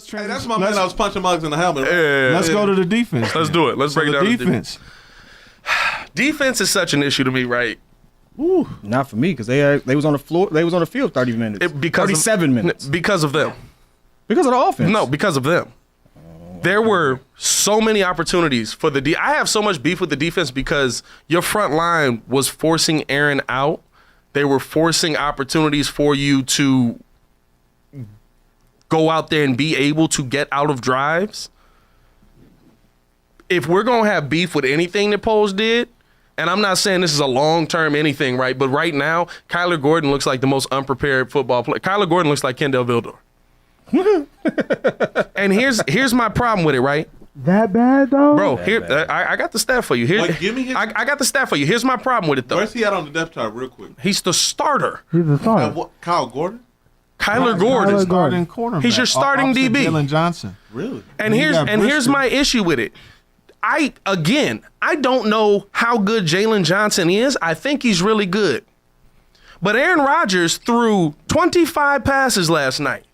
Hey, that's my man. I was punching mugs in the helmet. Let's go to the defense. Let's do it. Let's break down the defense. Defense is such an issue to me, right? Ooh, not for me because they was on the floor. They was on the field 30 minutes. 37 minutes. Because of them. Because of the offense. No, because of them. There were so many opportunities for the I have so much beef with the defense because your front line was forcing Aaron out. They were forcing opportunities for you to go out there and be able to get out of drives. If we're going to have beef with anything that Poles did, and I'm not saying this is a long-term anything, right? But right now, Kyler Gordon looks like the most unprepared football player. Kyler Gordon looks like Kendall Vildor. And here's my problem with it, right? That bad though, bro. I got the stat for you. Here, give me his. I got the stat for you. Here's my problem with it, though. Where's he at on the depth chart, real quick? He's the starter. He's the starter. Kyle Gordon. Kyler Gordon. Starting cornerback. He's your starting DB. Jalen Johnson. Really? And here's my issue with it. I don't know how good Jalen Johnson is. I think he's really good. But Aaron Rodgers threw 25 passes last night.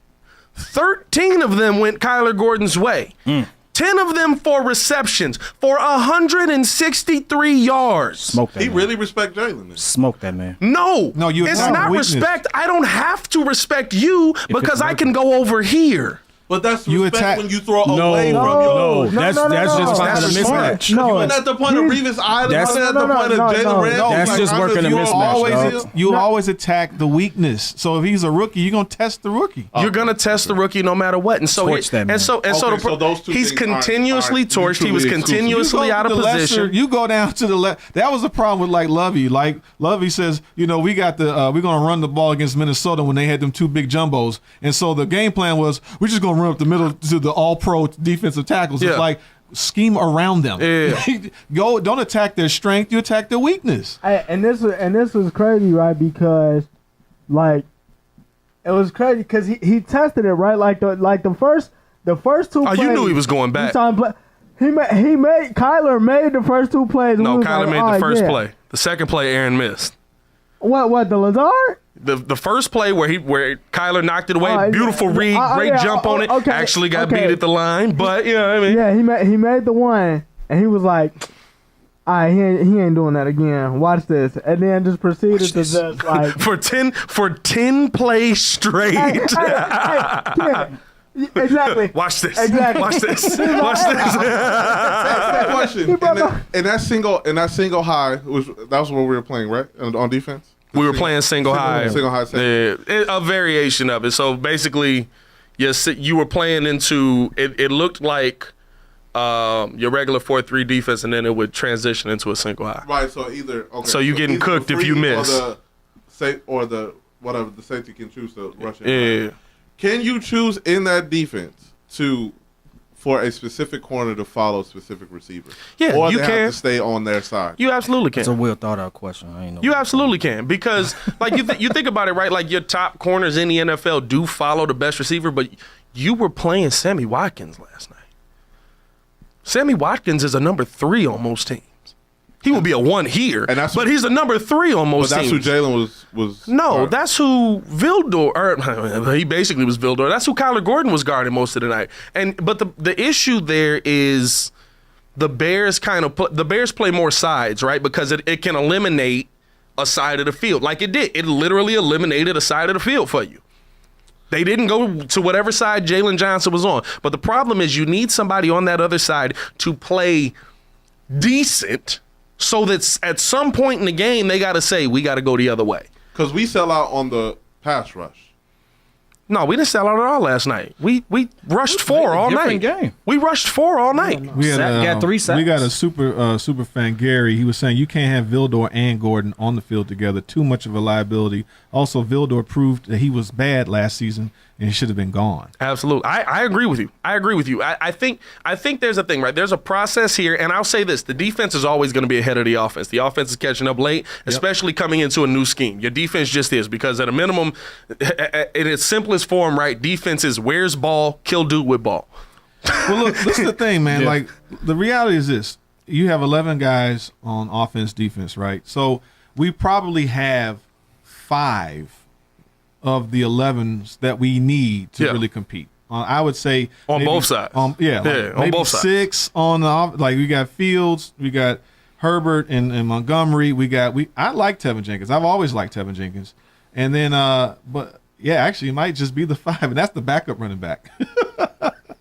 13 of them went Kyler Gordon's way. 10 of them for receptions for 163 yards. Smoke that He man. really respect Jalen. Smoke that man. No, you it's not respect. I don't have to respect you because I can go over here. But that's You respect attack- when you throw No, away from your. no, that's just finding a smart. mismatch. No, You wasn't at the point of Revis Island. You wasn't at the point of Jalen Ramsey. That's just working a mismatch, You always attack the weakness. So if he's a rookie, you're gonna test the rookie. You're gonna test the rookie no matter what, and so Torch that man. so those two he's things continuously aren't torched. He was mutually exclusive. continuously out of position. You go down to the left. That was the problem with like Lovey. Like Lovey says, we got we're gonna run the ball against Minnesota when they had them two big jumbos, and so the game plan was we're just gonna run up the middle to the all-pro defensive tackles. Yeah. It's like scheme around them. Yeah. Don't attack their strength. You attack their weakness. And this was crazy, right? Because like it was crazy because he tested it, right? Like the first two. Oh, plays, you knew he was going back. Kyler made the first two plays. No, Kyler made the first yeah. play. The second play, Aaron missed. What the Lazard? The first play where Kyler knocked it away, beautiful read, great yeah, jump on it. okay, Actually got beat at the line, but you know what I mean. Yeah, he made the one, and he was like, "All right, he ain't doing that again. Watch this," and then just proceeded to just like for 10 plays straight. Yeah, exactly. Watch this. Exactly. Watch this. Watch this. Question. And that single high was what we were playing, right? On defense. We were playing single high. Single high. A variation of it. So basically, you were playing into it. It looked like your regular 4-3 defense, and then it would transition into a single high. Right. So either So you're getting cooked if you miss. Or the safety can choose to rush it. Yeah. Right? Can you choose in that defense for a specific corner to follow specific receivers? Yeah, or you they can. have to stay on their side. You absolutely can. It's a well thought out question. I ain't know. You absolutely can because, like, you think about it, right? Like, your top corners in the NFL do follow the best receiver, but you were playing Sammy Watkins last night. Sammy Watkins is a number 3 on most teams. He will be a 1 here, but he's a number 3 on most teams. But that's who Jalen was. No, that's who he basically was Vildor. That's who Kyler Gordon was guarding most of the night. But the issue there is the Bears play more sides, right? Because it can eliminate a side of the field. Like it did. It literally eliminated a side of the field for you. They didn't go to whatever side Jalen Johnson was on. But the problem is you need somebody on that other side to play decent so that at some point in the game they got to say, we got to go the other way. Because we sell out on the pass rush. No, we didn't sell out at all last night. We rushed 4 all night. Game. We rushed 4 all night. We got 3 sacks. We got a super fan, Gary. He was saying you can't have Vildor and Gordon on the field together. Too much of a liability. Also, Vildor proved that he was bad last season and he should have been gone. Absolutely. I agree with you. I think there's a thing, right? There's a process here, and I'll say this. The defense is always going to be ahead of the offense. The offense is catching up late, especially coming into a new scheme. Your defense just is, because at a minimum, in its simplest form, right, defense is where's ball, kill dude with ball. Well, look, this is the thing, man. Like, the reality is this. You have 11 guys on offense, defense, right? So we probably have 5 of the 11s that we need to really compete I would say On maybe, both sides. on on both sides. 6 on the like we got Fields, we got Herbert and Montgomery. I like Tevin Jenkins. I've always liked Tevin Jenkins. And then but yeah, actually it might just be the 5, and that's the backup running back.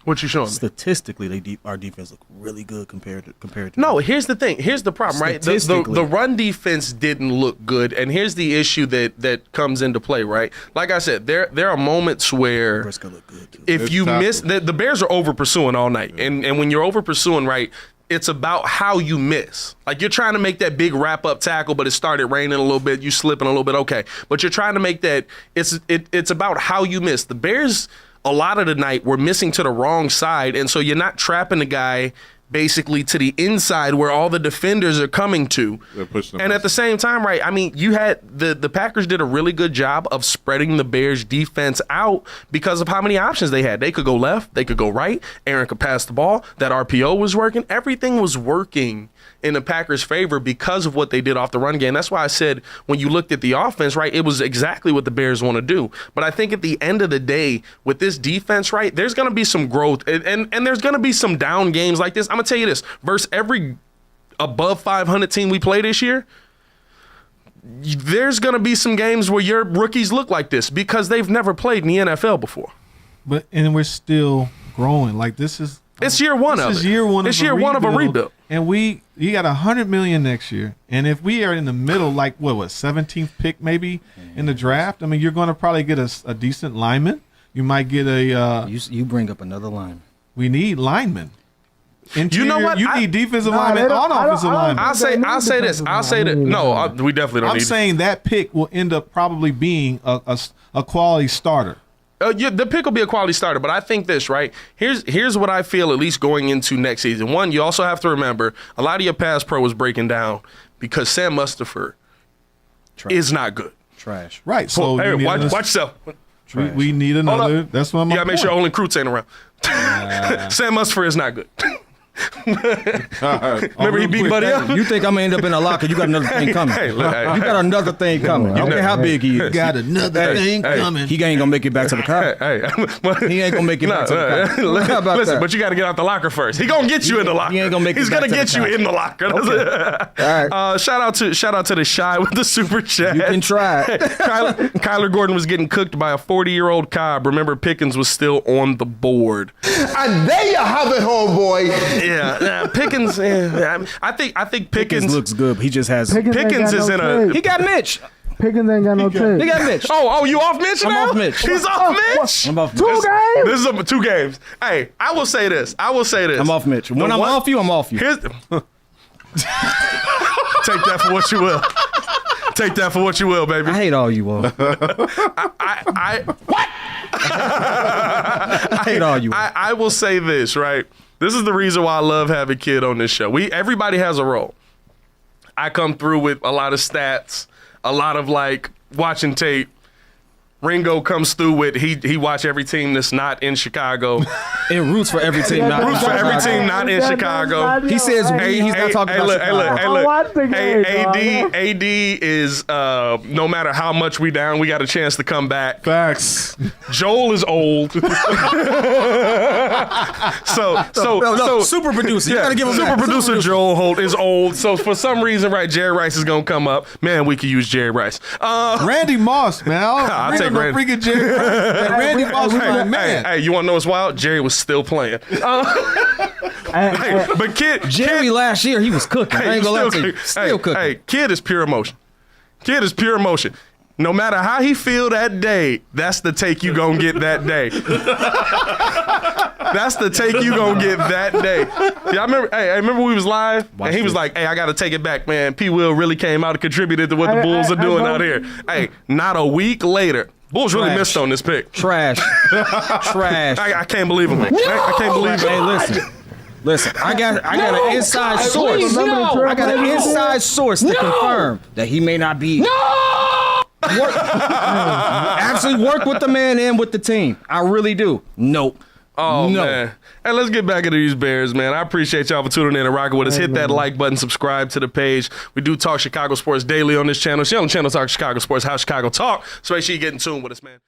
What you showing me? Statistically, our defense look really good compared to. No, here's the thing. Here's the problem, right? The run defense didn't look good, and here's the issue that comes into play, right? Like I said, there are moments where Briscoe look good too. if you miss, the Bears are over pursuing all night, and when you're over pursuing, right, it's about how you miss. Like you're trying to make that big wrap up tackle, but it started raining a little bit, you slipping a little bit, okay. But you're trying to make that. It's about how you miss. The Bears, a lot of the night, were missing to the wrong side, and so you're not trapping the guy basically to the inside where all the defenders are coming to. And at the same time, right, I mean, you had the Packers did a really good job of spreading the Bears defense out because of how many options they had. They could go left, they could go right, Aaron could pass the ball, that RPO was working, everything was working in the Packers' favor because of what they did off the run game. That's why I said when you looked at the offense, right, it was exactly what the Bears want to do. But I think at the end of the day, with this defense, right, there's going to be some growth and there's going to be some down games like this. I'm going to tell you this, versus every above 500 team we play this year, there's going to be some games where your rookies look like this because they've never played in the NFL before. And we're still growing. Like it's year one of it. It's year one of a rebuild. And you got $100 million next year. And if we are in the middle, like what 17th pick maybe in the draft, I mean, you're going to probably get a decent lineman. You might get a. You bring up another lineman. We need linemen. You know what? You need defensive linemen on offensive linemen. I'll say this. No, we definitely don't. I'm saying that pick will end up probably being a quality starter. The pick will be a quality starter, but I think this, right? Here's what I feel, at least going into next season. One, you also have to remember, a lot of your pass pro was breaking down because Sam Mustipher is not good. Trash. Right. So hey, watch yourself. We need another. That's what I'm. You gotta make sure only Cruz ain't around. Sam Mustipher is not good. Remember he beat Buddy up? You think I'm gonna end up in a locker? You got another thing coming. Hey, look, you got another thing coming. I don't care how big he is. Got another thing coming. He ain't gonna make it back to the car. He ain't gonna make it back to the car. How about listen, that? but you got to get out the locker first. He gonna get you in the locker. He ain't gonna make He's it back gonna to get the you car. in the locker. Okay. All right. Shout out to the Shy with the super chat. You can try. Kyler Gordon was getting cooked by a 40-year-old Cobb. Remember, Pickens was still on the board. And there you have it, homeboy. Yeah, Pickens. I think Pickens looks good. He just has. Pickens is in a. He got Mitch. Pickens ain't got no tape. He got Mitch. Oh, you off Mitch now? I'm off Mitch. He's off Mitch? I'm off Mitch. 2 games? This is 2 games. Hey, I will say this. I'm off Mitch. When I'm off you, I'm off you. Take that for what you will. Take that for what you will, baby. I hate all you all. What? I hate all you all. I will say this, right? This is the reason why I love having Kid on this show. Everybody has a role. I come through with a lot of stats, a lot of like watching tape. Ringo comes through with he watch every team that's not in Chicago. It roots for every team not in Chicago. He says he's not talking about Chicago. AD is no matter how much we down, we got a chance to come back. Facts. Joel is old. so super producer. You gotta give him super that. producer Joel Holt is old. So for some reason, right, Jerry Rice is gonna come up. Man, we could use Jerry Rice. Randy Moss, man. I'll take Randy. Freaking Jerry Rice. Randy Moss was my man. Hey, you want to know what's wild? Jerry was still playing. But Jerry last year, he was cooking. I ain't gonna lie to you. Still cooking. Hey, Kid is pure emotion. Kid is pure emotion. No matter how he feel that day, that's the take you gonna get that day. That's the take you gonna get that day. Yeah, I remember we was live, and he was like, hey, I gotta take it back, man. P. Will really came out and contributed to what the Bulls are doing out here. Hey, not a week later, Bulls really missed on this pick. Trash. I can't believe him. I can't believe it. Hey, listen. I got an inside source. I got an inside source to confirm that he may not be. Actually work with the man and with the team. I really do. Nope. Oh, no. Man. Hey, let's get back into these Bears, man. I appreciate y'all for tuning in and rocking with us. Hit that like button, subscribe to the page. We do talk Chicago sports daily on this channel. She on the channel talk Chicago sports, how Chicago talk. So make sure you get in tune with us, man.